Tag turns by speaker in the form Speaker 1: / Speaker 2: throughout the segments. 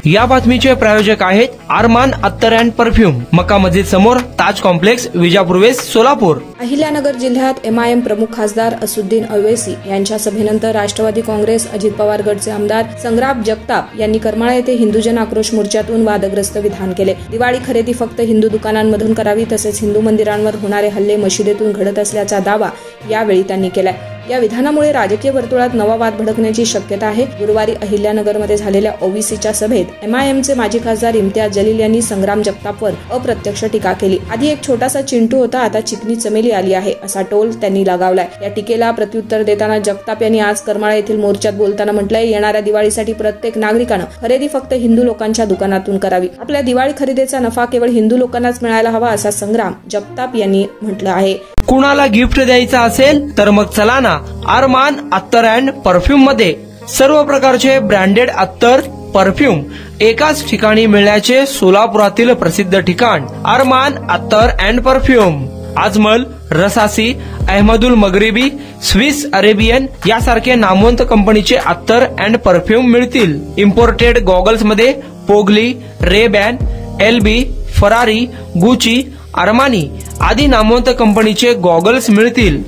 Speaker 1: या बातमीचे प्रायोजक आहेत अरमान अत्तर अँड परफ्यूम, मक्का मस्जिद समोर, ताज कॉम्प्लेक्स, विजापूर वेस्ट, सोलापूर।
Speaker 2: अहिल्यानगर जिल्ह्यात एमआयएम प्रमुख खासदार असुद्दीन ओवैसी यांच्या सभेनंतर राष्ट्रवादी काँग्रेस अजित पवार गटचे आमदार संग्राम जगताप यांनी करमाळा येथे हिंदुजन आक्रोश मोर्चातून वादग्रस्त विधान केले। दिवाळी खरेदी फक्त हिंदू दुकानांमधून करावी, तसेच हिंदू मंदिरांवर होणारे हल्ले मशिदीतून घडत असल्याचा दावा यावेळी त्यांनी केलाय। या विधानामुळे राजकीय वर्तुळात नवा वाद भडकण्याची शक्यता आहे। गुरुवारी अहिल्यानगरमध्ये झालेल्या ओबीसीच्या सभेत एमआयएमचे माजी खासदार इम्तियाज जलील यांनी संग्राम जगतापवर अप्रत्यक्ष टीका केली। आधी एक छोटासा चिंटू होता, आता चिकनी चमेली आली आहे, असा टोल त्यांनी लगावलाय। या टीकेला प्रत्युत्तर देताना जगताप यांनी आज करमाळा येथील मोर्चात बोलताना म्हटलंय, येणाऱ्या दिवाळीसाठी प्रत्येक नागरिकानं खरेदी फक्त हिंदू लोकांच्या दुकानातून करावी। आपल्या दिवाळी खरेदीचा नफा केवळ हिंदू लोकांनाच मिळायला हवा, असा संग्राम जगताप यांनी म्हटलं आहे।
Speaker 1: कुणाला गिफ्ट द्यायचं असेल तर मग चला ना अरमान अत्तर अँड परफ्यूम मध्ये। सर्व प्रकारचे ब्रँडेड अत्तर परफ्यूम एकाच ठिकाणी मिळण्याचे सोलापुरातील प्रसिद्ध ठिकाण अरमान अत्तर and perfume. Ajmal, Rasasi, Ahmadul Maghribi, Swiss Arabian यासारखे नामवंत कंपनीचे अत्तर अँड परफ्यूम मिळतील। इम्पोर्टेड गॉगल्स मध्ये पोगली, Ray Ban, LB, Ferrari, Gucci, Armani आदी नामवंत कंपनीचे गॉगल्स मिळतील।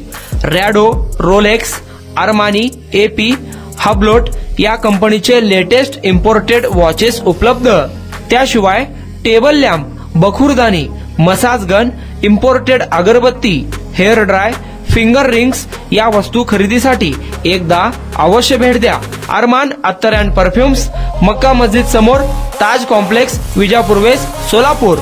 Speaker 1: Rado, Rolex, Armani, AP, Hublot या कंपनीचे लेटेस्ट इम्पोर्टेड वॉचेस उपलब्ध। त्याशिवाय टेबल लॅम्प, बखुरदानी, मसाज गन, इम्पोर्टेड अगरबत्ती, हेअर ड्राय, फिंगर रिंग्स या वस्तू खरेदीसाठी एकदा अवश्य भेट द्या। अरमान अत्तर अँड परफ्यूम्स, मक्का मस्जिद समोर, ताज कॉम्प्लेक्स, विजापूर वेस्ट, सोलापूर।